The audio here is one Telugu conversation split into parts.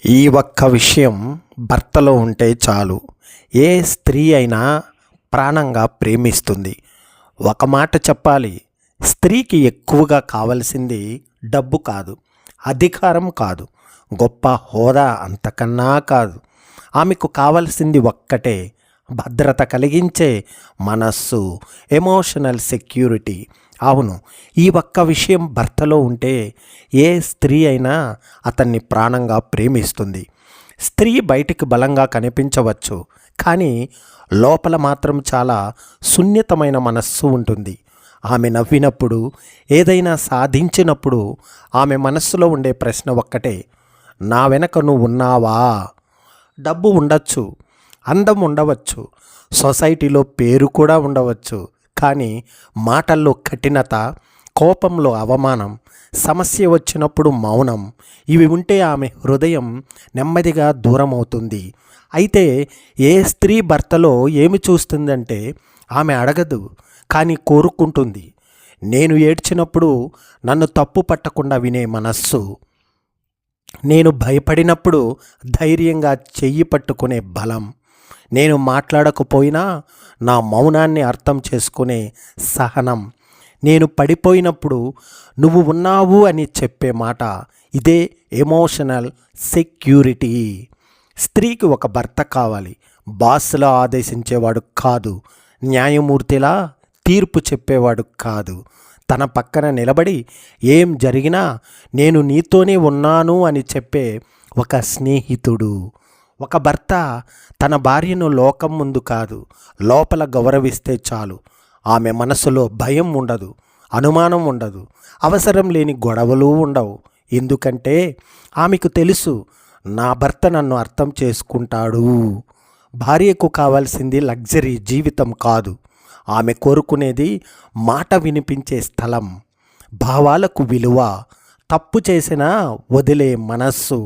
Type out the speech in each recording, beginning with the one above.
ఈ ఒక్క విషయం భర్తలో ఉంటే చాలు, ఏ స్త్రీ అయినా ప్రాణంగా ప్రేమిస్తుంది. ఒక మాట చెప్పాలి, స్త్రీకి ఎక్కువగా కావలసింది డబ్బు కాదు, అధికారం కాదు, గొప్ప హోదా అంతకన్నా కాదు. ఆమెకు కావలసింది ఒక్కటే, భద్రత కలిగించే మనస్సు, ఎమోషనల్ సెక్యూరిటీ. అవును, ఈ ఒక్క విషయం భర్తలో ఉంటే ఏ స్త్రీ అయినా అతన్ని ప్రాణంగా ప్రేమిస్తుంది. స్త్రీ బయటికి బలంగా కనిపించవచ్చు, కానీ లోపల మాత్రం చాలా సున్నితమైన మనస్సు ఉంటుంది. ఆమె నవ్వినప్పుడు, ఏదైనా సాధించినప్పుడు ఆమె మనస్సులో ఉండే ప్రశ్న ఒక్కటే, నా వెనక నువ్వు ఉన్నావా? డబ్బు ఉండొచ్చు, అందం ఉండవచ్చు, సొసైటీలో పేరు కూడా ఉండవచ్చు, కానీ మాటల్లో కఠినత, కోపంలో అవమానం, సమస్య వచ్చినప్పుడు మౌనం, ఇవి ఉంటే ఆమె హృదయం నెమ్మదిగా దూరం అవుతుంది. అయితే ఏ స్త్రీ భర్తలో ఏమి చూస్తుందంటే, ఆమె అడగదు కానీ కోరుకుంటుంది. నేను ఏడ్చినప్పుడు నన్ను తప్పు పట్టకుండా వినే మనస్సు, నేను భయపడినప్పుడు ధైర్యంగా చెయ్యి పట్టుకునే బలం, నేను మాట్లాడకపోయినా నా మౌనాన్ని అర్థం చేసుకునే సహనం, నేను పడిపోయినప్పుడు నువ్వు ఉన్నావు అని చెప్పే మాట, ఇదే ఎమోషనల్ సెక్యూరిటీ. స్త్రీకి ఒక భర్త కావాలి, బాస్లా ఆదేశించేవాడు కాదు, న్యాయమూర్తిలా తీర్పు చెప్పేవాడు కాదు, తన పక్కన నిలబడి ఏం జరిగినా నేను నీతోనే ఉన్నాను అని చెప్పే ఒక స్నేహితుడు. ఒక భర్త తన భార్యను లోకం ముందు కాదు, లోపల గౌరవిస్తే చాలు. ఆమె మనసులో భయం ఉండదు, అనుమానం ఉండదు, అవసరం లేని గొడవలు ఉండవు. ఎందుకంటే ఆమెకు తెలుసు, నా భర్త నన్ను అర్థం చేసుకుంటాడు. భార్యకు కావాల్సింది లగ్జరీ జీవితం కాదు, ఆమె కోరుకునేది మాట వినిపించే స్థలం, భావాలకు విలువ, తప్పు చేసినా వదిలే మనస్సు,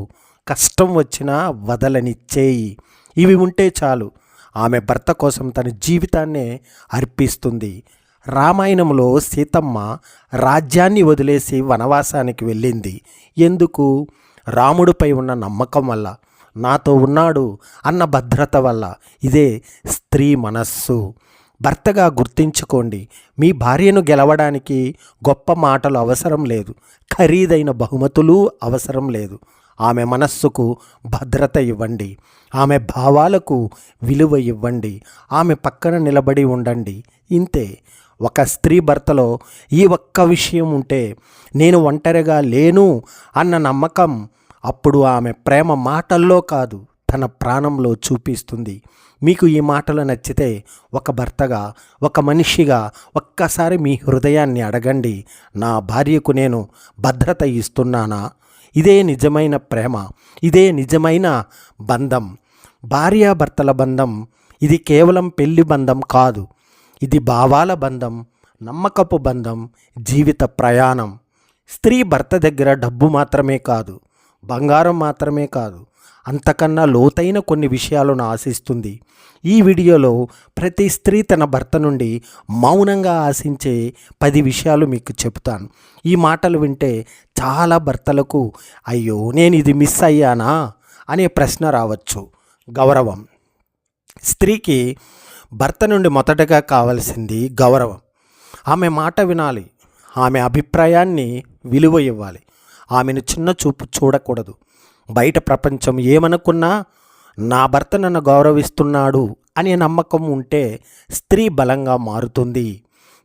కష్టం వచ్చినా వదలనిచ్చేయి. ఇవి ఉంటే చాలు, ఆమె భర్త కోసం తన జీవితాన్నే అర్పిస్తుంది. రామాయణంలో సీతమ్మ రాజ్యాన్ని వదిలేసి వనవాసానికి వెళ్ళింది. ఎందుకు? రాముడిపై ఉన్న నమ్మకం వల్ల, నాతో ఉన్నాడు అన్న భద్రత వల్ల. ఇదే స్త్రీ మనస్సు. భర్తగా గుర్తించుకోండి, మీ భార్యను గెలవడానికి గొప్ప మాటలు అవసరం లేదు, ఖరీదైన బహుమతులు అవసరం లేదు. ఆమె మనస్సుకు భద్రత ఇవ్వండి, ఆమె భావాలకు విలువ ఇవ్వండి, ఆమె పక్కన నిలబడి ఉండండి. ఇంతే. ఒక స్త్రీ భర్తలో ఈ ఒక్క విషయం ఉంటే, నేను ఒంటరిగా లేను అన్న నమ్మకం, అప్పుడు ఆమె ప్రేమ మాటల్లో కాదు, తన ప్రాణంలో చూపిస్తుంది. మీకు ఈ మాటలు నచ్చితే, ఒక భర్తగా, ఒక మనిషిగా ఒక్కసారి మీ హృదయాన్ని అడగండి, నా భార్యకు నేను భద్రత ఇస్తున్నానా? ఇదే నిజమైన ప్రేమ, ఇదే నిజమైన బంధం. భార్యాభర్తల బంధం ఇది కేవలం పెళ్లి బంధం కాదు, ఇది భావాల బంధం, నమ్మకపు బంధం, జీవిత ప్రయాణం. స్త్రీ భర్త దగ్గర డబ్బు మాత్రమే కాదు, బంగారం మాత్రమే కాదు, అంతకన్నా లోతైన కొన్ని విషయాలను ఆశిస్తుంది. ఈ వీడియోలో ప్రతి స్త్రీ తన భర్త నుండి మౌనంగా ఆశించే 10 విషయాలు మీకు చెబుతాను. ఈ మాటలు వింటే చాలా భర్తలకు, అయ్యో నేను ఇది మిస్ అయ్యానా అనే ప్రశ్న రావచ్చు. గౌరవం. స్త్రీకి భర్త నుండి మొదటగా కావాల్సింది గౌరవం. ఆమె మాట వినాలి, ఆమె అభిప్రాయాన్ని విలువ ఇవ్వాలి, ఆమెను చిన్న చూపు చూడకూడదు. బయట ప్రపంచం ఏమనుకున్నా నా భర్త నన్ను గౌరవిస్తున్నాడు అనే నమ్మకం ఉంటే స్త్రీ బలంగా మారుతుంది.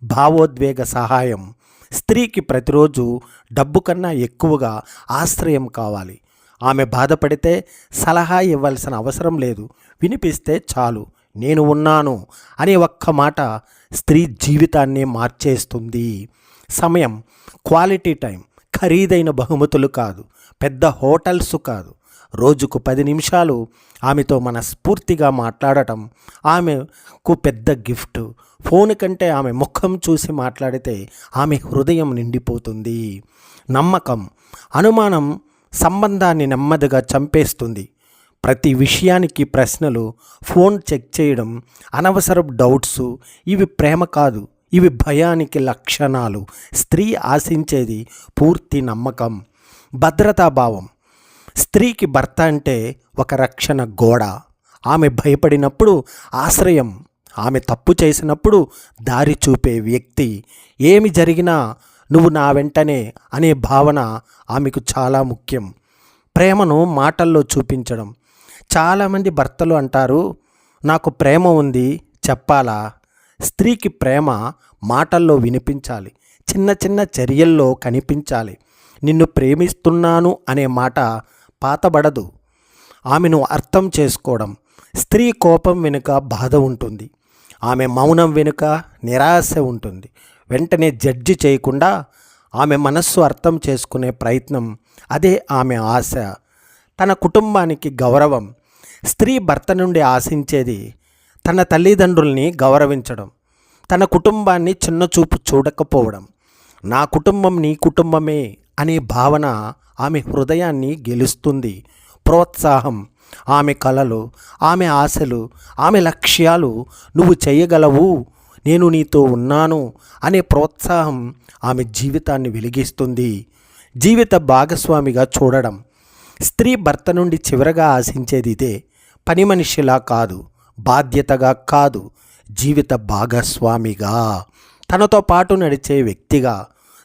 భావోద్వేగ సహాయం. స్త్రీకి ప్రతిరోజు డబ్బు కన్నా ఎక్కువగా ఆశ్రయం కావాలి. ఆమె బాధపడితే సలహా ఇవ్వాల్సిన అవసరం లేదు, వినిపిస్తే చాలు, నేను ఉన్నాను అనే ఒక్క మాట స్త్రీ జీవితాన్నే మార్చేస్తుంది. సమయం. Quality time. ఖరీదైన బహుమతులు కాదు, పెద్ద హోటల్స్ కాదు, రోజుకు 10 నిమిషాలు ఆమెతో మనస్ఫూర్తిగా మాట్లాడటం ఆమెకు పెద్ద గిఫ్ట్. ఫోన్ కంటే ఆమె ముఖం చూసి మాట్లాడితే ఆమె హృదయం నిండిపోతుంది. నమ్మకం. అనుమానం సంబంధాన్ని నెమ్మదిగా చంపేస్తుంది. ప్రతి విషయానికి ప్రశ్నలు, ఫోన్ చెక్ చేయడం, అనవసరపు డౌట్స్, ఇవి ప్రేమ కాదు, ఇవి భయానికి లక్షణాలు. స్త్రీ ఆశించేది పూర్తి నమ్మకం. భద్రతాభావం. స్త్రీకి భర్త అంటే ఒక రక్షణ గోడ. ఆమె భయపడినప్పుడు ఆశ్రయం, ఆమె తప్పు చేసినప్పుడు దారి చూపే వ్యక్తి. ఏమి జరిగినా నువ్వు నా వెంటనే అనే భావన ఆమెకు చాలా ముఖ్యం. ప్రేమను మాటల్లో చూపించడం. చాలామంది భర్తలు అంటారు, నాకు ప్రేమ ఉంది చెప్పాలా? స్త్రీకి ప్రేమ మాటల్లో వినిపించాలి, చిన్న చిన్న చర్యల్లో కనిపించాలి. నిన్ను ప్రేమిస్తున్నాను అనే మాట పాతబడదు. ఆమెను అర్థం చేసుకోవడం. స్త్రీ కోపం వెనుక బాధ ఉంటుంది, ఆమె మౌనం వెనుక నిరాశ ఉంటుంది. వెంటనే జడ్జి చేయకుండా ఆమె మనస్సు అర్థం చేసుకునే ప్రయత్నం, అదే ఆమె ఆశ. తన కుటుంబానికి గౌరవం. స్త్రీ భర్త నుండి ఆశించేది తన తల్లిదండ్రుల్ని గౌరవించడం, తన కుటుంబాన్ని చిన్నచూపు చూడకపోవడం. నా కుటుంబం నీ కుటుంబమే అనే భావన ఆమె హృదయాన్ని గెలుస్తుంది. ప్రోత్సాహం. ఆమె కలలు, ఆమె ఆశలు, ఆమె లక్ష్యాలు నువ్వు చేయగలవు, నేను నీతో ఉన్నాను అనే ప్రోత్సాహం ఆమె జీవితాన్ని వెలిగిస్తుంది. జీవిత భాగస్వామిగా చూడడం. స్త్రీ భర్త నుండి చివరగా ఆశించేది ఇదే. పని మనిషిలా కాదు, బాధ్యతగా కాదు, జీవిత భాగస్వామిగా, తనతో పాటు నడిచే వ్యక్తిగా,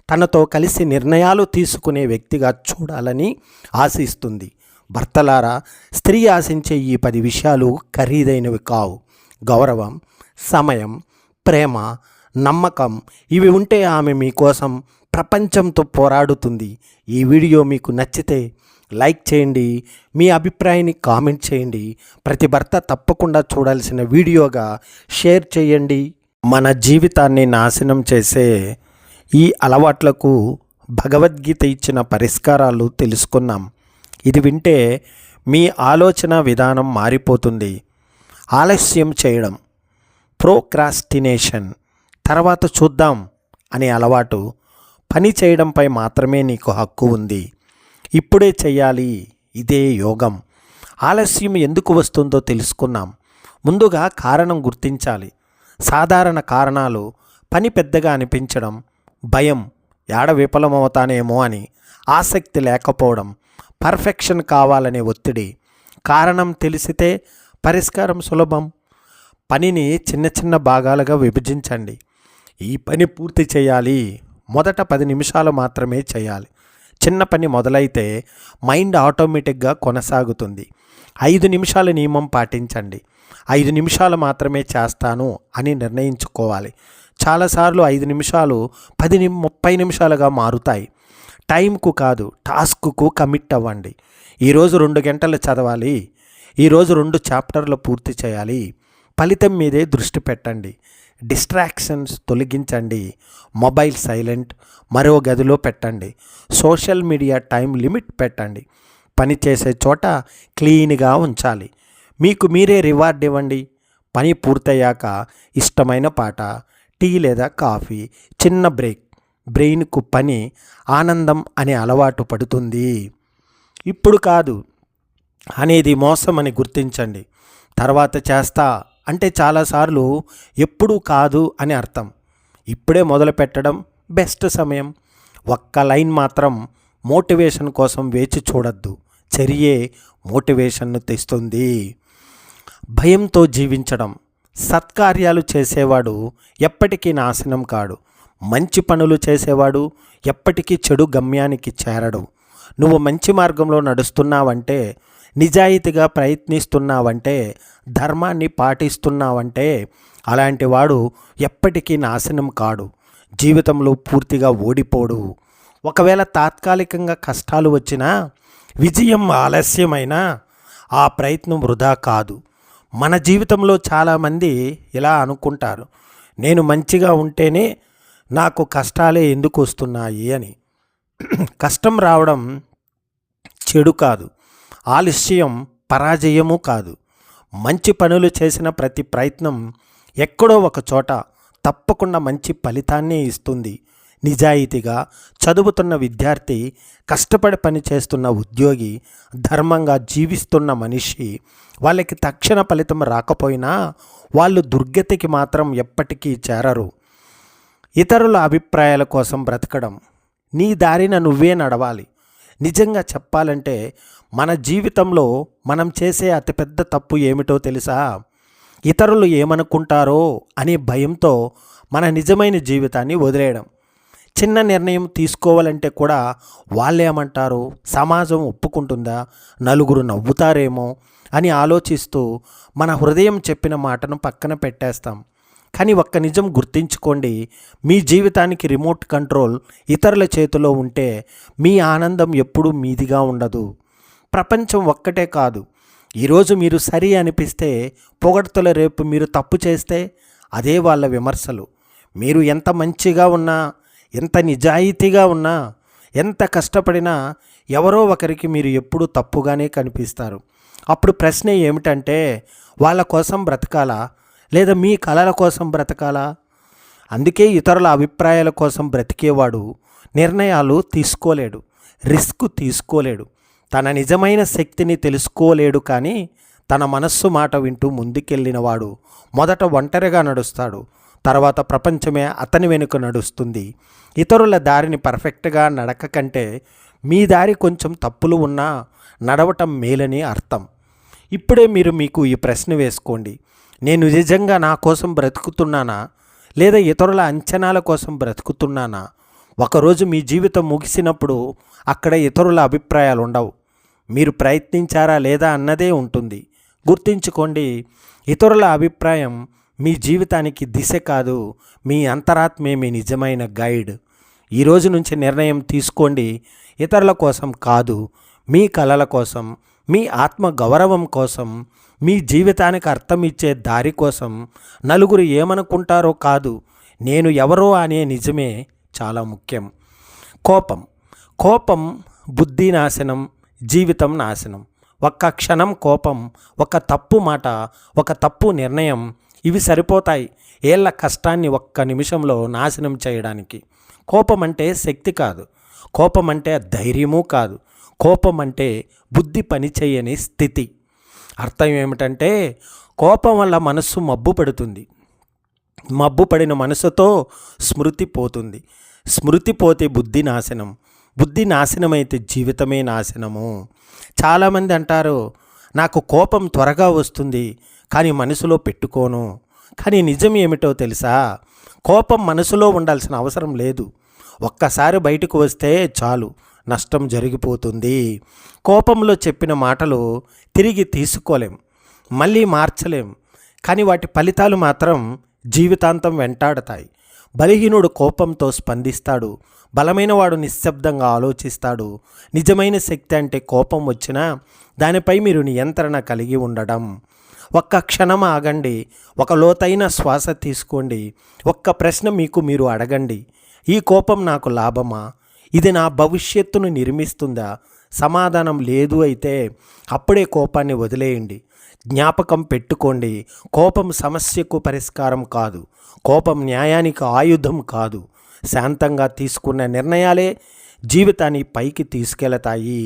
తనతో కలిసి నిర్ణయాలు తీసుకునే వ్యక్తిగా చూడాలని ఆశిస్తుంది. భర్తలారా, స్త్రీ ఆశించే ఈ 10 విషయాలు ఖరీదైనవి కావు. గౌరవం, సమయం, ప్రేమ, నమ్మకం ఇవి ఉంటే ఆమె మీకోసం ప్రపంచంతో పోరాడుతుంది. ఈ వీడియో మీకు నచ్చితే లైక్ చేయండి, మీ అభిప్రాయాన్ని కామెంట్ చేయండి. ప్రతి భర్త తప్పకుండా చూడాల్సిన వీడియోగా షేర్ చేయండి. మన జీవితాన్ని నాశనం చేసే ఈ అలవాట్లకు భగవద్గీత ఇచ్చిన పరిష్కారాలు తెలుసుకున్నాం. ఇది వింటే మీ ఆలోచన విధానం మారిపోతుంది. ఆలస్యం చేయడం, ప్రోక్రాస్టినేషన్, తర్వాత చూద్దాం అనే అలవాటు. పని చేయడంపై మాత్రమే నీకు హక్కు ఉంది, ఇప్పుడే చెయ్యాలి, ఇదే యోగం. ఆలస్యం ఎందుకు వస్తుందో తెలుసుకున్నాం. ముందుగా కారణం గుర్తించాలి. సాధారణ కారణాలు: పని పెద్దగా అనిపించడం, భయం, ఏడ విఫలమవుతానేమో అని, ఆసక్తి లేకపోవడం, పర్ఫెక్షన్ కావాలనే ఒత్తిడి. కారణం తెలిసితే పరిష్కారం సులభం. పనిని చిన్న చిన్న భాగాలుగా విభజించండి. ఈ పని పూర్తి చేయాలి, మొదట 10 నిమిషాలు మాత్రమే చేయాలి. చిన్న పని మొదలైతే మైండ్ ఆటోమేటిక్గా కొనసాగుతుంది. 5 నిమిషాల నియమం పాటించండి. 5 నిమిషాలు మాత్రమే చేస్తాను అని నిర్ణయించుకోవాలి. చాలాసార్లు 5 నిమిషాలు 30 నిమిషాలుగా మారుతాయి. టైంకు కాదు, టాస్క్కు కమిట్ అవ్వండి. ఈరోజు 2 గంటలు చదవాలి, ఈరోజు 2 చాప్టర్లు పూర్తి చేయాలి. ఫలితం మీదే దృష్టి పెట్టండి. డిస్ట్రాక్షన్స్ తొలగించండి. మొబైల్ సైలెంట్, మరో గదిలో పెట్టండి. సోషల్ మీడియా టైం లిమిట్ పెట్టండి. పని చేసే చోట క్లీన్గా ఉంచాలి. మీకు మీరే రివార్డ్ ఇవ్వండి. పని పూర్తయ్యాక ఇష్టమైన పాట, టీ లేదా కాఫీ, చిన్న బ్రేక్. బ్రెయిన్కు పని ఆనందం అనే అలవాటు పడుతుంది. ఇప్పుడు కాదు అనేది మోసం అని గుర్తించండి. తర్వాత చేస్తా అంటే చాలాసార్లు ఎప్పుడూ కాదు అని అర్థం. ఇప్పుడే మొదలు పెట్టడం బెస్ట్ సమయం. ఒక్క లైన్ మాత్రం మోటివేషన్ కోసం వేచి చూడొద్దు. చర్యే మోటివేషన్ను తెస్తుంది. భయంతో జీవించడం. సత్కార్యాలు చేసేవాడు ఎప్పటికీ నాశనం కాడు. మంచి పనులు చేసేవాడు ఎప్పటికీ చెడు గమ్యానికి చేరడు. నువ్వు మంచి మార్గంలో నడుస్తున్నావంటే, నిజాయితీగా ప్రయత్నిస్తున్నావంటే, ధర్మాన్ని పాటిస్తున్నావంటే అలాంటి వాడు ఎప్పటికీ నాశనం కాడు. జీవితంలో పూర్తిగా ఓడిపోడు. ఒకవేళ తాత్కాలికంగా కష్టాలు వచ్చినా, విజయం ఆలస్యమైనా ఆ ప్రయత్నం వృధా కాదు. మన జీవితంలో చాలామంది ఇలా అనుకుంటారు, నేను మంచిగా ఉంటేనే నాకు కష్టాలే ఎందుకు వస్తున్నాయి అని. కష్టం రావడం చెడు కాదు, ఆలస్యం పరాజయము కాదు. మంచి పనులు చేసిన ప్రతి ప్రయత్నం ఎక్కడో ఒక చోట తప్పకుండా మంచి ఫలితాన్నే ఇస్తుంది. నిజాయితీగా చదువుతున్న విద్యార్థి, కష్టపడి పని చేస్తున్న ఉద్యోగి, ధర్మంగా జీవిస్తున్న మనిషి, వాళ్ళకి తక్షణ ఫలితం రాకపోయినా వాళ్ళు దుర్గతికి మాత్రం ఎప్పటికీ చేరరు. ఇతరుల అభిప్రాయాల కోసం బ్రతకడం. నీ దారిన నువ్వే నడవాలి. నిజంగా చెప్పాలంటే మన జీవితంలో మనం చేసే అతిపెద్ద తప్పు ఏమిటో తెలుసా? ఇతరులు ఏమనుకుంటారో అనే భయంతో మన నిజమైన జీవితాన్ని వదిలేయడం. చిన్న నిర్ణయం తీసుకోవాలంటే కూడా వాళ్ళేమంటారు, సమాజం ఒప్పుకుంటుందా, నలుగురు నవ్వుతారేమో అని ఆలోచిస్తూ మన హృదయం చెప్పిన మాటను పక్కన పెట్టేస్తాం. కానీ ఒక్క నిజం గుర్తుంచుకోండి, మీ జీవితానికి రిమోట్ కంట్రోల్ ఇతరుల చేతిలో ఉంటే మీ ఆనందం ఎప్పుడూ మీదిగా ఉండదు. ప్రపంచం ఒక్కటే కాదు, ఈరోజు మీరు సరి అనిపిస్తే పొగడ్తల, రేపు మీరు తప్పు చేస్తే అదే వాళ్ళ విమర్శలు. మీరు ఎంత మంచిగా ఉన్నా, ఎంత నిజాయితీగా ఉన్నా, ఎంత కష్టపడినా ఎవరో ఒకరికి మీరు ఎప్పుడూ తప్పుగానే కనిపిస్తారు. అప్పుడు ప్రశ్న ఏమిటంటే, వాళ్ళ కోసం బ్రతకాలా లేదా మీ కలల కోసం బ్రతకాలా? అందుకే ఇతరుల అభిప్రాయాల కోసం బ్రతికేవాడు నిర్ణయాలు తీసుకోలేడు, రిస్క్ తీసుకోలేడు, తన నిజమైన శక్తిని తెలుసుకోలేడు. కానీ తన మనస్సు మాట వింటూ ముందుకెళ్ళినవాడు మొదట ఒంటరిగా నడుస్తాడు, తర్వాత ప్రపంచమే అతని వెనుక నడుస్తుంది. ఇతరుల దారిని పర్ఫెక్ట్గా నడక కంటే మీ దారి కొంచెం తప్పులు ఉన్నా నడవటం మేలని అర్థం. ఇప్పుడే మీకు ఈ ప్రశ్న వేసుకోండి, నేను నిజంగా నా కోసం బ్రతుకుతున్నానా లేదా ఇతరుల అంచనాల కోసం బ్రతుకుతున్నానా? ఒకరోజు మీ జీవితం ముగిసినప్పుడు అక్కడ ఇతరుల అభిప్రాయాలు ఉండవు, మీరు ప్రయత్నించారా లేదా అన్నదే ఉంటుంది. గుర్తుంచుకోండి, ఇతరుల అభిప్రాయం మీ జీవితానికి దిశ కాదు, మీ అంతరాత్మే మీ నిజమైన గైడ్. ఈరోజు నుంచి నిర్ణయం తీసుకోండి, ఇతరుల కోసం కాదు, మీ కలల కోసం, మీ ఆత్మ గౌరవం కోసం, మీ జీవితానికి అర్థం ఇచ్చే దారి కోసం. నలుగురు ఏమనుకుంటారో కాదు, నేను ఎవరో అనే నిజమే చాలా ముఖ్యం. కోపం బుద్ధి నాశనం, జీవితం నాశనం. ఒక్క క్షణం కోపం, ఒక తప్పు మాట, ఒక తప్పు నిర్ణయం, ఇవి సరిపోతాయి ఏళ్ల కష్టాన్ని ఒక్క నిమిషంలో నాశనం చేయడానికి. కోపం అంటే శక్తి కాదు, కోపం అంటే ధైర్యము కాదు, కోపం అంటే బుద్ధి పనిచేయని స్థితి. అర్థం ఏమిటంటే, కోపం వల్ల మనస్సు మబ్బు పడుతుంది, మబ్బు పడిన మనసుతో స్మృతి పోతుంది, స్మృతి పోతే బుద్ధి నాశనం, బుద్ధి నాశనమైతే జీవితమే నాశనము. చాలామంది అంటారు, నాకు కోపం త్వరగా వస్తుంది కానీ మనసులో పెట్టుకోను. కానీ నిజం ఏమిటో తెలుసా? కోపం మనసులో ఉండాల్సిన అవసరం లేదు, ఒక్కసారి బయటకు వస్తే చాలు నష్టం జరిగిపోతుంది. కోపంలో చెప్పిన మాటలు తిరిగి తీసుకోలేం, మళ్ళీ మార్చలేం, కానీ వాటి ఫలితాలు మాత్రం జీవితాంతం వెంటాడతాయి. బలహీనుడు కోపంతో స్పందిస్తాడు, బలమైన వాడు నిశ్శబ్దంగా ఆలోచిస్తాడు. నిజమైన శక్తి అంటే కోపం వచ్చినా దానిపై మీరు నియంత్రణ కలిగి ఉండడం. ఒక్క క్షణం ఆగండి, ఒక లోతైన శ్వాస తీసుకోండి, ఒక్క ప్రశ్న మీరు అడగండి, ఈ కోపం నాకు లాభమా? ఇది నా భవిష్యత్తును నిర్మిస్తుందా? సమాధానం లేదు అయితే అప్పుడే కోపాన్ని వదిలేయండి. జ్ఞాపకం పెట్టుకోండి, కోపం సమస్యకు పరిష్కారం కాదు, కోపం న్యాయానికి ఆయుధం కాదు. శాంతంగా తీసుకున్న నిర్ణయాలే జీవితాన్ని పైకి తీసుకెళతాయి.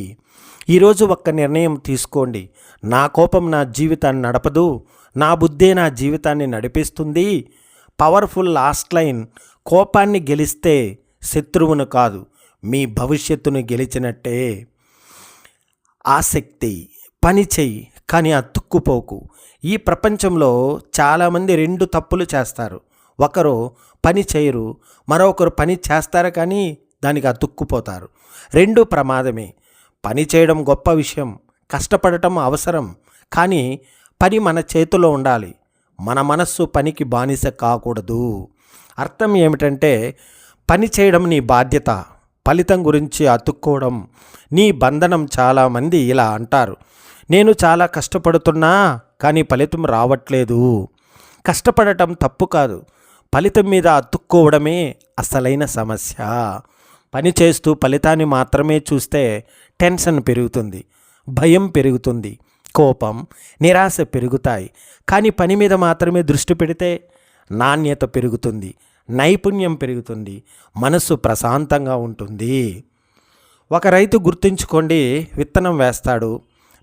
ఈరోజు ఒక్క నిర్ణయం తీసుకోండి, నా కోపం నా జీవితాన్ని నడపదు, నా బుద్ధే నా జీవితాన్ని నడిపిస్తుంది. పవర్ఫుల్ లాస్ట్ లైన్, కోపాన్ని గెలిస్తే శత్రువును కాదు, మీ భవిష్యత్తును గెలిచినట్టే. ఆసక్తి, పని చెయ్యి కానీ అతుక్కుపోకు. ఈ ప్రపంచంలో చాలామంది రెండు తప్పులు చేస్తారు, ఒకరు పని చేయరు, మరొకరు పని చేస్తారు కానీ దానికి అతుక్కుపోతారు. రెండు ప్రమాదమే. పని చేయడం గొప్ప విషయం, కష్టపడటం అవసరం, కానీ పని మన చేతిలో ఉండాలి. మన మనస్సు పనికి బానిస కాకూడదు. అర్థం ఏమిటంటే, పని చేయడం నీ బాధ్యత, ఫలితం గురించి అతుక్కోవడం నీ బంధనం. చాలామంది ఇలా అంటారు, నేను చాలా కష్టపడుతున్నా కానీ ఫలితం రావట్లేదు. కష్టపడటం తప్పు కాదు, ఫలితం మీద అతుక్కోవడమే అసలైన సమస్య. పని చేస్తూ ఫలితాన్ని మాత్రమే చూస్తే టెన్షన్ పెరుగుతుంది, భయం పెరుగుతుంది, కోపం, నిరాశ పెరుగుతాయి. కానీ పని మీద మాత్రమే దృష్టి పెడితే నాణ్యత పెరుగుతుంది, నైపుణ్యం పెరుగుతుంది, మనసు ప్రశాంతంగా ఉంటుంది. ఒక రైతు గుర్తుంచుకోండి, విత్తనం వేస్తాడు,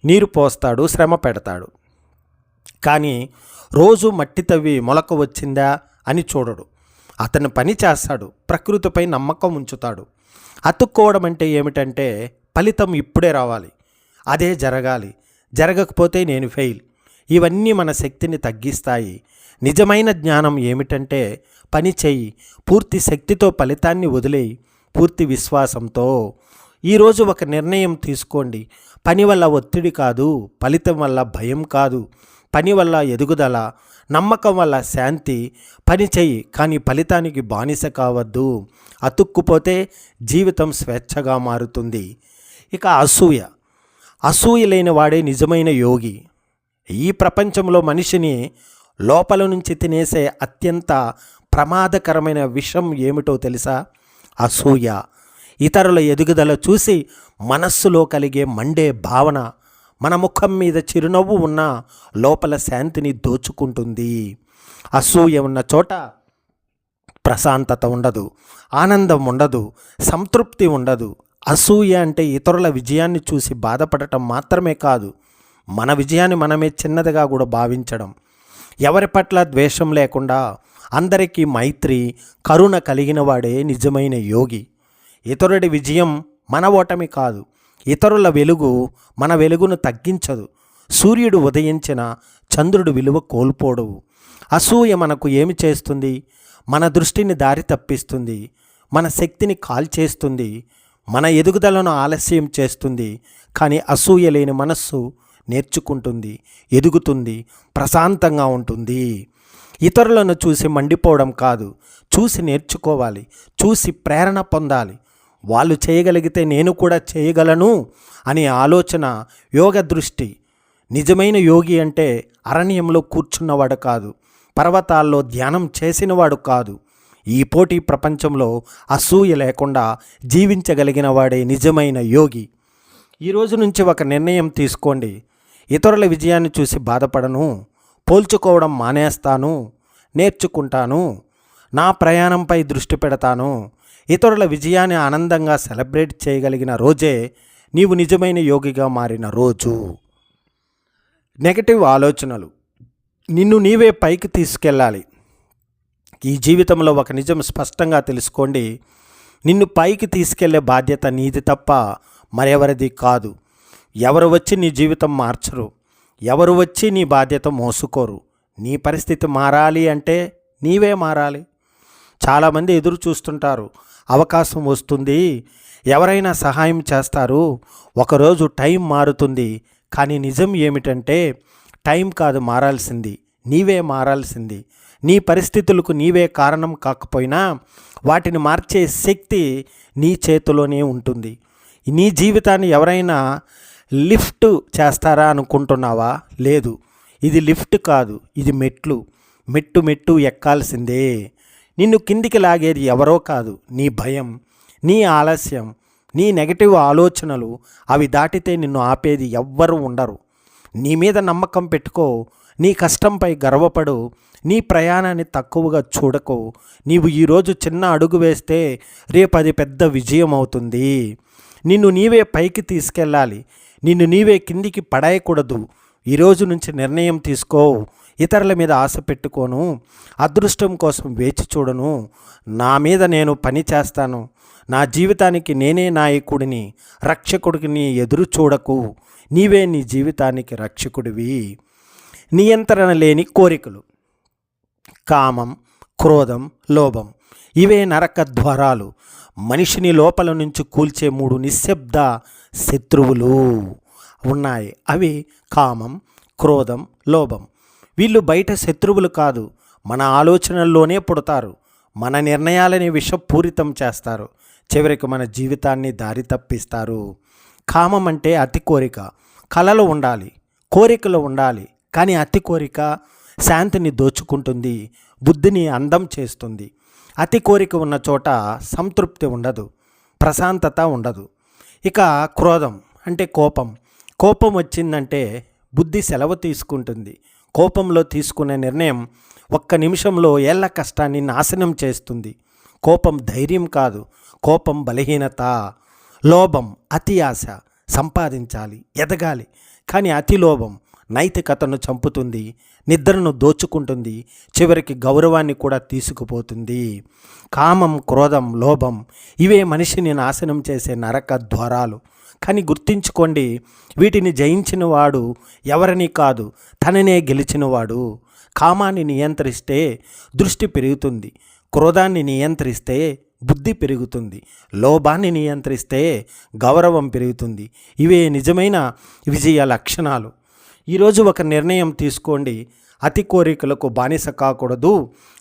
నీరు పోస్తాడు, శ్రమ పెడతాడు, కానీ రోజు మట్టి తవ్వి మొలక వచ్చిందా అని చూడడు. అతను పని చేస్తాడు, ప్రకృతిపై నమ్మకం ఉంచుతాడు. అతుక్కోవడం అంటే ఏమిటంటే, ఫలితం ఇప్పుడే రావాలి, అదే జరగాలి, జరగకపోతే నేను ఫెయిల్. ఇవన్నీ మన శక్తిని తగ్గిస్తాయి. నిజమైన జ్ఞానం ఏమిటంటే పని చెయ్యి, పూర్తి శక్తితో ఫలితాన్ని వదిలేయి, పూర్తి విశ్వాసంతో. ఈరోజు ఒక నిర్ణయం తీసుకోండి. పని వల్ల ఒత్తిడి కాదు, ఫలితం వల్ల భయం కాదు. పని వల్ల ఎదుగుదల, నమ్మకం వల్ల శాంతి. పని చెయ్యి, కానీ ఫలితానికి బానిస కావద్దు. అతుక్కుపోతే జీవితం స్వేచ్ఛగా మారుతుంది. ఇక అసూయ లేని వాడే నిజమైన యోగి. ఈ ప్రపంచంలో మనిషిని లోపల నుంచి తినేసే అత్యంత ప్రమాదకరమైన విషం ఏమిటో తెలుసా? అసూయ. ఇతరుల ఎదుగుదల చూసి మనస్సులో కలిగే మండే భావన మన ముఖం మీద చిరునవ్వు ఉన్న లోపల శాంతిని దోచుకుంటుంది. అసూయ ఉన్న చోట ప్రశాంతత ఉండదు, ఆనందం ఉండదు, సంతృప్తి ఉండదు. అసూయ అంటే ఇతరుల విజయాన్ని చూసి బాధపడటం మాత్రమే కాదు, మన విజయాన్ని మనమే చిన్నదిగా కూడా భావించడం. ఎవరి పట్ల ద్వేషం లేకుండా అందరికీ మైత్రి, కరుణ కలిగిన వాడే నిజమైన యోగి. ఇతరుడి విజయం మన ఓటమి కాదు, ఇతరుల వెలుగు మన వెలుగును తగ్గించదు. సూర్యుడు ఉదయించిన చంద్రుడు విలువ కోల్పోడు. అసూయ మనకు ఏమి చేస్తుంది? మన దృష్టిని దారి తప్పిస్తుంది, మన శక్తిని కాల్చేస్తుంది, మన ఎదుగుదలను ఆలస్యం చేస్తుంది. కానీ అసూయ లేని మనస్సు నేర్చుకుంటుంది, ఎదుగుతుంది, ప్రశాంతంగా ఉంటుంది. ఇతరులను చూసి మండిపోవడం కాదు, చూసి నేర్చుకోవాలి, చూసి ప్రేరణ పొందాలి. వాళ్ళు చేయగలిగితే నేను కూడా చేయగలను అనే ఆలోచన, యోగ దృష్టి. నిజమైన యోగి అంటే అరణ్యంలో కూర్చున్నవాడు కాదు, పర్వతాల్లో ధ్యానం చేసినవాడు కాదు. ఈ పోటీ ప్రపంచంలో అసూయ లేకుండా జీవించగలిగిన వాడే నిజమైన యోగి. ఈరోజు నుంచి ఒక నిర్ణయం తీసుకోండి. ఇతరుల విజయాన్ని చూసి బాధపడను, పోల్చుకోవడం మానేస్తాను, నేర్చుకుంటాను, నా ప్రయాణంపై దృష్టి పెడతాను. ఇతరుల విజయాన్ని ఆనందంగా సెలబ్రేట్ చేయగలిగిన రోజే నీవు నిజమైన యోగిగా మారిన రోజు. నెగటివ్ ఆలోచనలు నిన్ను నీవే పైకి తీసుకెళ్ళాలి. ఈ జీవితంలో ఒక నిజం స్పష్టంగా తెలుసుకోండి. నిన్ను పైకి తీసుకెళ్లే బాధ్యత నీది తప్ప మరెవరిది కాదు. ఎవరు వచ్చి నీ జీవితం మార్చరు, ఎవరు వచ్చి నీ బాధ్యత మోసుకోరు. నీ పరిస్థితి మారాలి అంటే నీవే మారాలి. చాలామంది ఎదురు చూస్తుంటారు, అవకాశం వస్తుంది, ఎవరైనా సహాయం చేస్తారు, ఒకరోజు టైం మారుతుంది. కానీ నిజం ఏమిటంటే టైం కాదు మారాల్సింది, నీవే మారాల్సింది. నీ పరిస్థితులకు నీవే కారణం కాకపోయినా వాటిని మార్చే శక్తి నీ చేతిలోనే ఉంటుంది. నీ జీవితాన్ని ఎవరైనా లిఫ్ట్ చేస్తారా అనుకుంటున్నావా? లేదు, ఇది లిఫ్ట్ కాదు, ఇది మెట్లు. మెట్టు మెట్టు ఎక్కాల్సిందే. నిన్ను కిందికి లాగేది ఎవరో కాదు, నీ భయం, నీ ఆలస్యం, నీ నెగటివ్ ఆలోచనలు. అవి దాటితే నిన్ను ఆపేది ఎవ్వరూ ఉండరు. నీ మీద నమ్మకం పెట్టుకో, నీ కష్టంపై గర్వపడు, నీ ప్రయాణాన్ని తక్కువగా చూడకు. నీవు ఈరోజు చిన్న అడుగు వేస్తే రేపు అది పెద్ద విజయం అవుతుంది. నిన్ను నీవే పైకి తీసుకెళ్ళాలి, నిన్ను నీవే కిందికి పడేయకూడదు. ఈరోజు నుంచి నిర్ణయం తీసుకో. ఇతరుల మీద ఆశ పెట్టుకోను, అదృష్టం కోసం వేచి చూడను, నా మీద నేను పని చేస్తాను, నా జీవితానికి నేనే నాయకుడిని, రక్షకుడిని ఎదురు చూడకు. నీవే నీ జీవితానికి రక్షకుడివి. నియంత్రణ లేని కోరికలు, కామం, క్రోధం, లోభం, ఇవే నరక ద్వారాలు. మనిషిని లోపల నుంచి కూల్చే 3 నిశ్శబ్ద శత్రువులు ఉన్నాయి. అవి కామం, క్రోధం, లోభం. వీళ్ళు బయట శత్రువులు కాదు, మన ఆలోచనల్లోనే పుడతారు. మన నిర్ణయాలని విషపూరితం చేస్తారు, చివరికి మన జీవితాన్ని దారి తప్పిస్తారు. కామం అంటే అతి కోరిక. కలలు ఉండాలి, కోరికలు ఉండాలి, కానీ అతి కోరిక శాంతిని దోచుకుంటుంది, బుద్ధిని అందం చేస్తుంది. అతి కోరిక ఉన్న చోట సంతృప్తి ఉండదు, ప్రశాంతత ఉండదు. ఇక క్రోధం అంటే కోపం. కోపం వచ్చిందంటే బుద్ధి సెలవు తీసుకుంటుంది. కోపంలో తీసుకునే నిర్ణయం ఒక్క నిమిషంలో ఏళ్ల కష్టాన్ని నాశనం చేస్తుంది. కోపం ధైర్యం కాదు, కోపం బలహీనత. లోభం అతి ఆశ, సంపాదించాలి, ఎదగాలి. కానీ అతి లోభం నైతికతను చంపుతుంది, నిద్రను దోచుకుంటుంది, చివరికి గౌరవాన్ని కూడా తీసుకుపోతుంది. కామం, క్రోధం, లోభం ఇవే మనిషిని నాశనం చేసే నరక ద్వారాలు. కానీ గుర్తుంచుకోండి, వీటిని జయించినవాడు ఎవరిని కాదు, తననే గెలిచినవాడు. కామాన్ని నియంత్రిస్తే దృష్టి పెరుగుతుంది, క్రోధాన్ని నియంత్రిస్తే బుద్ధి పెరుగుతుంది, లోభాన్ని నియంత్రిస్తే గౌరవం పెరుగుతుంది. ఇవే నిజమైన విజయ లక్షణాలు. ఈరోజు ఒక నిర్ణయం తీసుకోండి. అతి కోరికలకు బానిస కాకూడదు,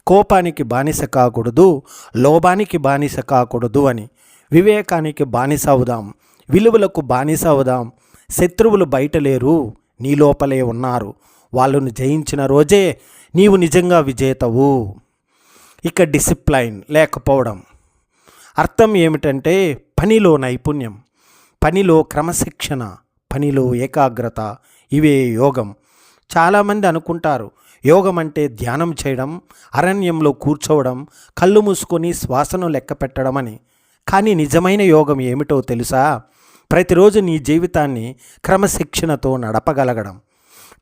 కోపానికి బానిస కాకూడదు, లోభానికి బానిస కాకూడదు అని. వివేకానికి బానిస అవుదాం, విలువలకు బానిస అవుదాం. శత్రువులు బయట లేరు, నీ లోపలే ఉన్నారు. వాళ్ళను జయించిన రోజే నీవు నిజంగా విజేతవు. ఇక డిసిప్లైన్ లేకపోవడం అర్థం ఏమిటంటే పనిలో నైపుణ్యం, పనిలో క్రమశిక్షణ, పనిలో ఏకాగ్రత. ఇవే యోగం. చాలామంది అనుకుంటారు యోగం అంటే ధ్యానం చేయడం, అరణ్యంలో కూర్చోవడం, కళ్ళు మూసుకొని శ్వాసను లెక్క పెట్టడం అని. కానీ నిజమైన యోగం ఏమిటో తెలుసా? ప్రతిరోజు నీ జీవితాన్ని క్రమశిక్షణతో నడపగలగడం.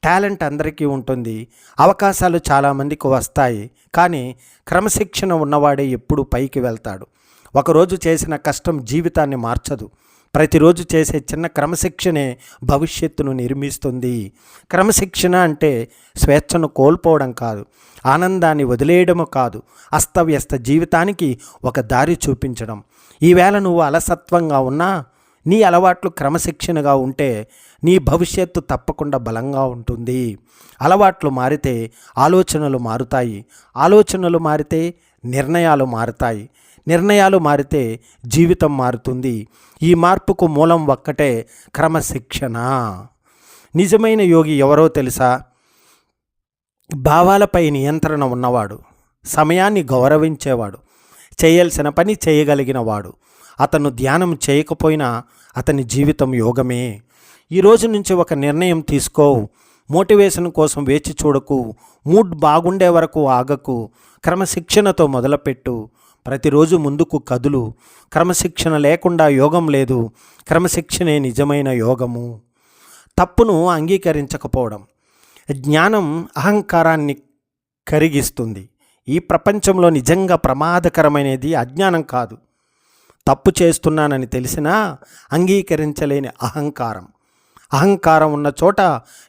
టాలెంట్ అందరికీ ఉంటుంది, అవకాశాలు చాలామందికి వస్తాయి. కానీ క్రమశిక్షణ ఉన్నవాడే ఎప్పుడు పైకి వెళ్తాడు. ఒకరోజు చేసిన కష్టం జీవితాన్ని మార్చదు. ప్రతిరోజు చేసే చిన్న క్రమశిక్షణే భవిష్యత్తును నిర్మిస్తుంది. క్రమశిక్షణ అంటే స్వేచ్ఛను కోల్పోవడం కాదు, ఆనందాన్ని వదిలేయడము కాదు, అస్తవ్యస్త జీవితానికి ఒక దారి చూపించడం. ఈవేళ నువ్వు అలసత్వంగా ఉన్నా, నీ అలవాట్లు క్రమశిక్షణగా ఉంటే నీ భవిష్యత్తు తప్పకుండా బలంగా ఉంటుంది. అలవాట్లు మారితే ఆలోచనలు మారుతాయి, ఆలోచనలు మారితే నిర్ణయాలు మారుతాయి, నిర్ణయాలు మారితే జీవితం మారుతుంది. ఈ మార్పుకు మూలం ఒక్కటే, క్రమశిక్షణ. నిజమైన యోగి ఎవరో తెలుసా? భావాలపై నియంత్రణ ఉన్నవాడు, సమయాన్ని గౌరవించేవాడు, చేయాల్సిన పని చేయగలిగినవాడు. అతను ధ్యానం చేయకపోయినా అతని జీవితం యోగమే. ఈ రోజు నుంచి ఒక నిర్ణయం తీసుకో. మోటివేషన్ కోసం వేచి చూడకు, మూడ్ బాగుండే వరకు ఆగకు. క్రమశిక్షణతో మొదలుపెట్టు. ప్రతిరోజు ముందుకు కదులు. క్రమశిక్షణ లేకుండా యోగం లేదు. క్రమశిక్షణే నిజమైన యోగము. తప్పును అంగీకరించకపోవడం. జ్ఞానం అహంకారాన్ని కరిగిస్తుంది. ఈ ప్రపంచంలో నిజంగా ప్రమాదకరమైనది అజ్ఞానం కాదు, తప్పు చేస్తున్నానని తెలిసినా అంగీకరించలేని అహంకారం. అహంకారం ఉన్న చోట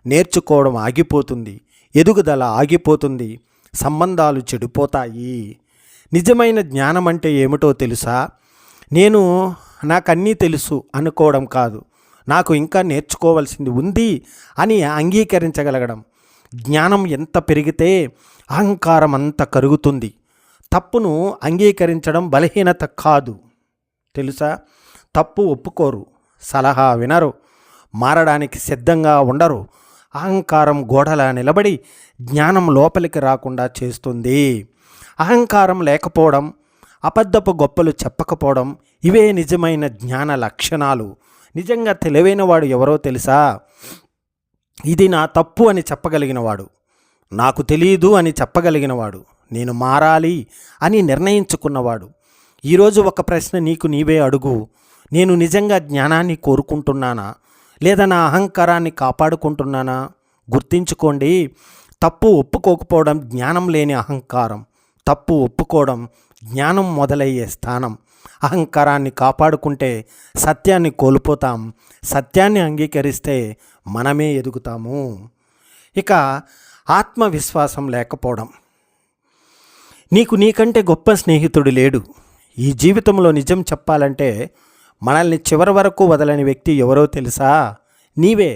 నేర్చుకోవడం ఆగిపోతుంది, ఎదుగుదల ఆగిపోతుంది, సంబంధాలు చెడిపోతాయి. నిజమైన జ్ఞానం అంటే ఏమిటో తెలుసా? నాకన్నీ తెలుసు అనుకోవడం కాదు, నాకు ఇంకా నేర్చుకోవాల్సింది ఉంది అని అంగీకరించగలగడం. జ్ఞానం ఎంత పెరిగితే అహంకారం అంత కరుగుతుంది. తప్పును అంగీకరించడం బలహీనత కాదు తెలుసా? తప్పు ఒప్పుకోరు, సలహా వినరు, మారడానికి సిద్ధంగా ఉండరు. అహంకారం గోడలా నిలబడి జ్ఞానం లోపలికి రాకుండా చేస్తుంది. అహంకారం లేకపోవడం, అబద్ధపు గొప్పలు చెప్పకపోవడం, ఇవే నిజమైన జ్ఞాన లక్షణాలు. నిజంగా తెలివైనవాడు ఎవరో తెలుసా? ఇది నా తప్పు అని చెప్పగలిగినవాడు, నాకు తెలియదు అని చెప్పగలిగినవాడు, నేను మారాలి అని నిర్ణయించుకున్నవాడు. ఈరోజు ఒక ప్రశ్న నీకు నీవే అడుగు. నేను నిజంగా జ్ఞానాన్ని కోరుకుంటున్నానా, లేదా నా అహంకారాన్ని కాపాడుకుంటున్నానా? గుర్తించుకోండి, తప్పు ఒప్పుకోకపోవడం జ్ఞానం లేని అహంకారం, తప్పు ఒప్పుకోవడం జ్ఞానం మొదలయ్యే స్థానం. అహంకారాన్ని కాపాడుకుంటే సత్యాన్ని కోల్పోతాం, సత్యాన్ని అంగీకరిస్తే మనమే ఎదుగుతాము. ఇక ఆత్మవిశ్వాసం లేకపోవడం. నీకంటే గొప్ప స్నేహితుడు లేడు. ఈ జీవితంలో నిజం చెప్పాలంటే మనల్ని చివరి వరకు వదలని వ్యక్తి ఎవరో తెలుసా? నీవే.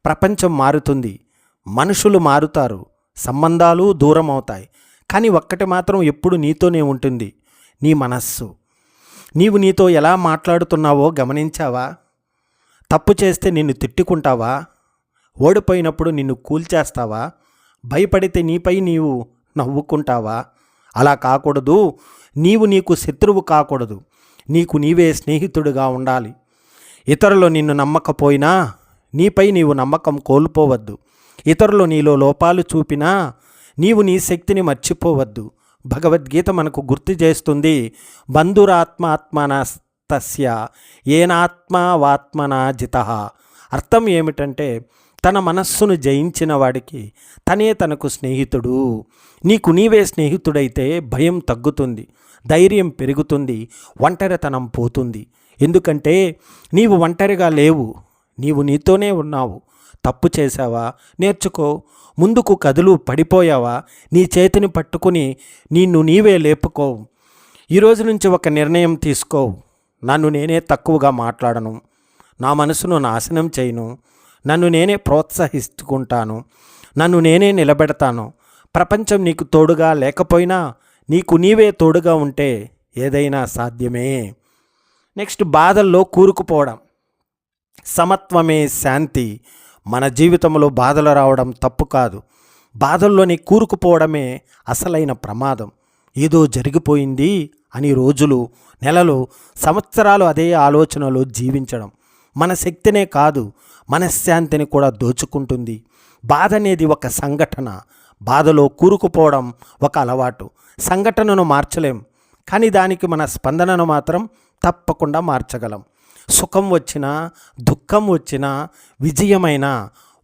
ప్రపంచం మారుతుంది, మనుషులు మారుతారు, సంబంధాలు దూరం అవుతాయి. కానీ ఒక్కటి మాత్రం ఎప్పుడు నీతోనే ఉంటుంది, నీ మనస్సు. నీవు నీతో ఎలా మాట్లాడుతున్నావో గమనించావా? తప్పు చేస్తే నిన్ను తిట్టుకుంటావా? ఓడిపోయినప్పుడు నిన్ను కూల్చేస్తావా? భయపడితే నీపై నీవు నవ్వుకుంటావా? అలా కాకూడదు. నీకు శత్రువు కాకూడదు, నీకు నీవే స్నేహితుడిగా ఉండాలి. ఇతరులు నిన్ను నమ్మకపోయినా నీపై నీవు నమ్మకం కోల్పోవద్దు. ఇతరులు నీలో లోపాలు చూపినా నీవు నీ శక్తిని మర్చిపోవద్దు. భగవద్గీత మనకు గుర్తు చేస్తుంది, బంధురాత్మాత్మనస్తస్య ఏనాత్మావాత్మనా జితః. అర్థం ఏమిటంటే తన మనస్సును జయించిన వాడికి తనే తనకు స్నేహితుడు. నీకు నీవే స్నేహితుడైతే భయం తగ్గుతుంది, ధైర్యం పెరుగుతుంది, ఒంటరితనం పోతుంది. ఎందుకంటే నీవు ఒంటరిగా లేవు, నీవు నీతోనే ఉన్నావు. తప్పు చేశావా? నేర్చుకో. ముందుకు కదులు. పడిపోయావా? నీ చేతిని పట్టుకుని నిన్ను నీవే లేపుకో. ఈరోజు నుంచి ఒక నిర్ణయం తీసుకో. నన్ను నేనే తక్కువగా మాట్లాడను, నా మనసును నాశనం చేయను, నన్ను నేనే ప్రోత్సహిస్తుంటాను, నన్ను నేనే నిలబెడతాను. ప్రపంచం నీకు తోడుగా లేకపోయినా నీకు నీవే తోడుగా ఉంటే ఏదైనా సాధ్యమే. నెక్స్ట్, బాధల్లో కూరుకుపోవడం. సమత్వమే శాంతి. మన జీవితంలో బాధలు రావడం తప్పు కాదు. బాధల్లోని కూరుకుపోవడమే అసలైన ప్రమాదం. ఏదో జరిగిపోయింది అని రోజులు, నెలలు, సంవత్సరాలు అదే ఆలోచనలో జీవించడం మన శక్తినే కాదు, మనశ్శాంతిని కూడా దోచుకుంటుంది. బాధ అనేది ఒక సంఘటన, బాధలో కూరుకుపోవడం ఒక అలవాటు. సంఘటనను మార్చలేం, కానీ దానికి మన స్పందనను మాత్రం తప్పకుండా మార్చగలం. సుఖం వచ్చినా, దుఃఖం వచ్చినా, విజయమైనా,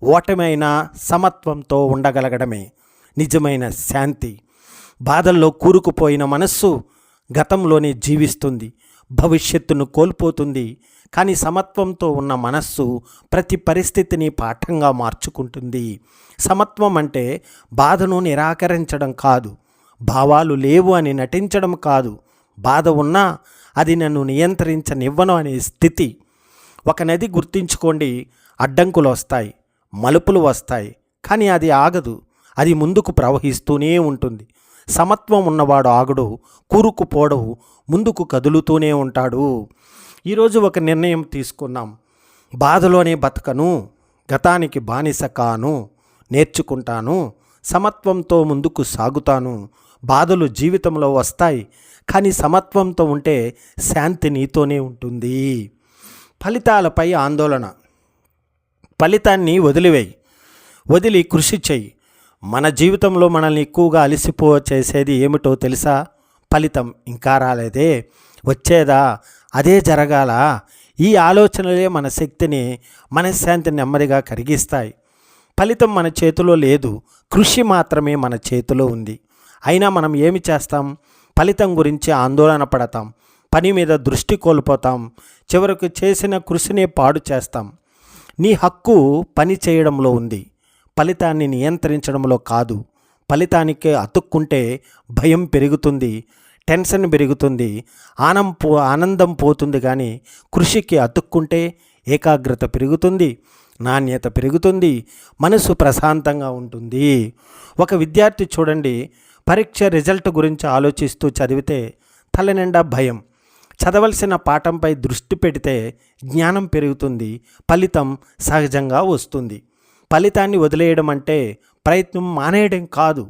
ఓటమైనా సమత్వంతో ఉండగలగడమే నిజమైన శాంతి. బాధల్లో కూరుకుపోయిన మనస్సు గతంలోనే జీవిస్తుంది, భవిష్యత్తును కోల్పోతుంది. కానీ సమత్వంతో ఉన్న మనస్సు ప్రతి పరిస్థితిని పాఠంగా మార్చుకుంటుంది. సమత్వం అంటే బాధను నిరాకరించడం కాదు, భావాలు లేవు అని నటించడం కాదు, బాధ ఉన్నా అది నన్ను నియంత్రించనివ్వను అనే స్థితి. ఒక నది గుర్తించుకోండి, అడ్డంకులు వస్తాయి, మలుపులు వస్తాయి, కానీ అది ఆగదు, అది ముందుకు ప్రవహిస్తూనే ఉంటుంది. సమత్వం ఉన్నవాడు ఆగడు, కూరుకుపోడు, ముందుకు కదులుతూనే ఉంటాడు. ఈరోజు ఒక నిర్ణయం తీసుకున్నాం. బాధలోనే బతకను, గతానికి బానిస కాను, నేర్చుకుంటాను, సమత్వంతో ముందుకు సాగుతాను. బాధలు జీవితంలో వస్తాయి, కానీ సమత్వంతో ఉంటే శాంతి నీతోనే ఉంటుంది. ఫలితాలపై ఆందోళన. ఫలితాన్ని వదిలి కృషి చెయ్యి. మన జీవితంలో మనల్ని ఎక్కువగా అలసిపో చేసేది ఏమిటో తెలుసా? ఫలితం ఇంకా రాలేదే, వచ్చేదా, అదే జరగాల. ఈ ఆలోచనలే మన శక్తిని, మనశ్శాంతిని నెమ్మదిగా కరిగిస్తాయి. ఫలితం మన చేతిలో లేదు, కృషి మాత్రమే మన చేతిలో ఉంది. అయినా మనం ఏమి చేస్తాం? ఫలితం గురించి ఆందోళన పడతాం, పని మీద దృష్టి కోల్పోతాం, చివరకు చేసిన కృషినే పాడు చేస్తాం. నీ హక్కు పని చేయడంలో ఉంది, ఫలితాన్ని నియంత్రించడంలో కాదు. ఫలితానికి అతుక్కుంటే భయం పెరుగుతుంది, టెన్షన్ పెరుగుతుంది, ఆనందం పోతుంది. కానీ కృషికి అతుక్కుంటే ఏకాగ్రత పెరుగుతుంది, నాణ్యత పెరుగుతుంది, మనసు ప్రశాంతంగా ఉంటుంది. ఒక విద్యార్థి చూడండి, పరీక్ష రిజల్ట్ గురించి ఆలోచిస్తూ చదివితే తల నిండా భయం. చదవలసిన పాఠంపై దృష్టి పెడితే జ్ఞానం పెరుగుతుంది, ఫలితం సహజంగా వస్తుంది. ఫలితాన్ని వదిలేయడం అంటే ప్రయత్నం మానేయడం కాదు,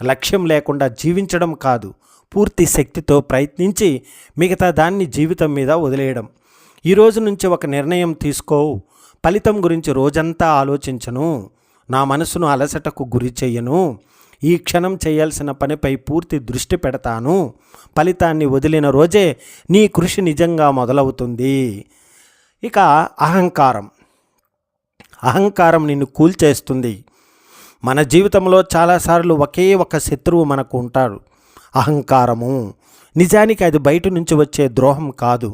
లక్ష్యం లేకుండా జీవించడం కాదు, పూర్తి శక్తితో ప్రయత్నించి మిగతా దాన్ని జీవితం మీద వదిలేయడం. ఈరోజు నుంచి ఒక నిర్ణయం తీసుకో. ఫలితం గురించి రోజంతా ఆలోచించను, నా మనసును అలసటకు గురి చెయ్యను, ఈ క్షణం చేయాల్సిన పనిపై పూర్తి దృష్టి పెడతాను. ఫలితాన్ని వదిలిన రోజే నీ కృషి నిజంగా మొదలవుతుంది. ఇక అహంకారం నిన్ను కూల్చేస్తుంది. మన జీవితంలో చాలాసార్లు ఒకే ఒక శత్రువు మనకు ఉంటాడు, అహంకారము. నిజానికి అది బయట నుంచి వచ్చే ద్రోహం కాదు,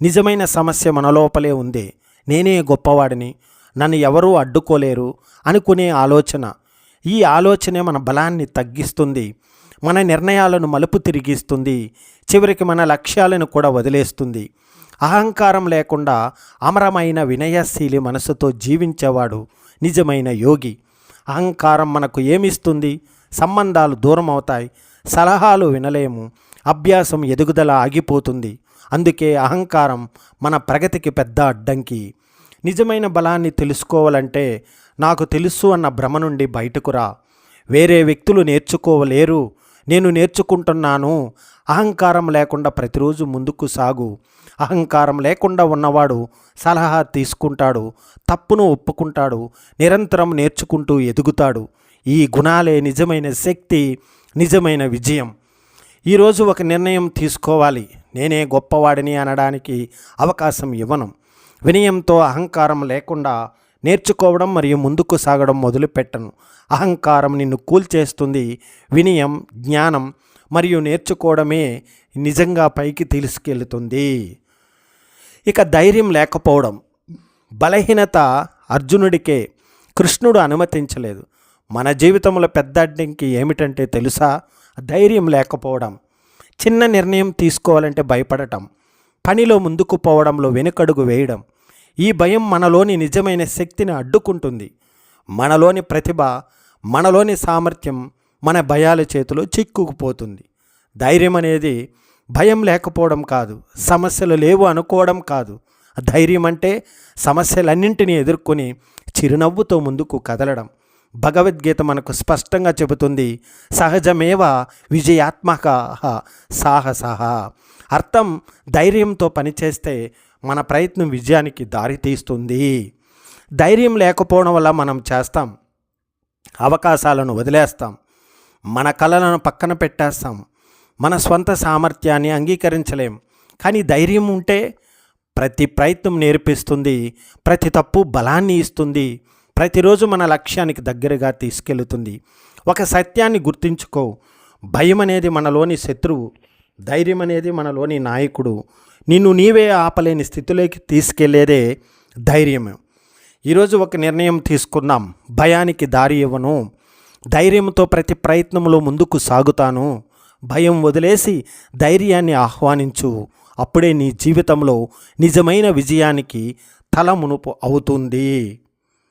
నిజమైన సమస్య మన లోపలే ఉంది. నేనే గొప్పవాడిని, నన్ను ఎవరూ అడ్డుకోలేరు అనుకునే ఆలోచన. ఈ ఆలోచనే మన బలాన్ని తగ్గిస్తుంది, మన నిర్ణయాలను మలుపు తిరిగిస్తుంది, చివరికి మన లక్ష్యాలను కూడా వదిలేస్తుంది. అహంకారం లేకుండా అమరమైన వినయశీలి మనసుతో జీవించేవాడు నిజమైన యోగి. అహంకారం మనకు ఏమిస్తుంది? సంబంధాలు దూరం అవుతాయి, సలహాలు వినలేము, అభ్యాసం ఎదుగుదల ఆగిపోతుంది. అందుకే అహంకారం మన ప్రగతికి పెద్ద అడ్డంకి. నిజమైన బలాన్ని తెలుసుకోవాలంటే నాకు తెలుసు అన్న భ్రమ నుండి బయటకు రా. వేరే వ్యక్తులు నేర్చుకోలేరు, నేను నేర్చుకుంటున్నాను. అహంకారం లేకుండా ప్రతిరోజు ముందుకు సాగు. అహంకారం లేకుండా ఉన్నవాడు సలహా తీసుకుంటాడు, తప్పును ఒప్పుకుంటాడు, నిరంతరం నేర్చుకుంటూ ఎదుగుతాడు. ఈ గుణాలే నిజమైన శక్తి, నిజమైన విజయం. ఈరోజు ఒక నిర్ణయం తీసుకోవాలి. నేనే గొప్పవాడిని అనడానికి అవకాశం ఇవ్వను. వినయంతో అహంకారం లేకుండా నేర్చుకోవడం మరియు ముందుకు సాగడం మొదలుపెట్టను. అహంకారం నిన్ను కూల్చేస్తుంది, వినయం, జ్ఞానం మరియు నేర్చుకోవడమే నిజంగా పైకి తీసుకెళ్తుంది. ఇక ధైర్యం లేకపోవడం, బలహీనత అర్జునుడికే కృష్ణుడు అనుమతించలేదు. మన జీవితంలో పెద్ద అడ్డంకి ఏమిటంటే తెలుసా? ధైర్యం లేకపోవడం. చిన్న నిర్ణయం తీసుకోవాలంటే భయపడటం, పనిలో ముందుకు పోవడంలో వెనుకడుగు వేయడం. ఈ భయం మనలోని నిజమైన శక్తిని అడ్డుకుంటుంది. మనలోని ప్రతిభ, మనలోని సామర్థ్యం మన భయాల చేతిలో చిక్కుకుపోతుంది. ధైర్యం అనేది భయం లేకపోవడం కాదు, సమస్యలు లేవు అనుకోవడం కాదు. ధైర్యం అంటే సమస్యలన్నింటినీ ఎదుర్కొని చిరునవ్వుతో ముందుకు కదలడం. భగవద్గీత మనకు స్పష్టంగా చెబుతుంది, సహజమేవ విజయాత్మక సాహస. అర్థం, ధైర్యంతో పనిచేస్తే మన ప్రయత్నం విజయానికి దారితీస్తుంది. ధైర్యం లేకపోవడం వల్ల మనం చేస్తాం, అవకాశాలను వదిలేస్తాం, మన కలలను పక్కన పెట్టేస్తాం, మన స్వంత సామర్థ్యాన్ని అంగీకరించలేం. కానీ ధైర్యం ఉంటే ప్రతి ప్రయత్నం నేర్పిస్తుంది, ప్రతి తప్పు బలాన్ని ఇస్తుంది, ప్రతిరోజు మన లక్ష్యానికి దగ్గరగా తీసుకెళ్తుంది. ఒక సత్యాన్ని గుర్తుంచుకో, భయం అనేది మనలోని శత్రువు, ధైర్యం అనేది మనలోని నాయకుడు. నిన్ను నీవే ఆపలేని స్థితిలోకి తీసుకెళ్లేదే ధైర్యం. ఈరోజు ఒక నిర్ణయం తీసుకుందాం, భయానికి దారి ఇవ్వను, ధైర్యంతో ప్రతి ప్రయత్నంలో ముందుకు సాగుతాను. భయం వదిలేసి ధైర్యాన్ని ఆహ్వానించు. అప్పుడే నీ జీవితంలో నిజమైన విజయానికి తల మునుపు అవుతుంది.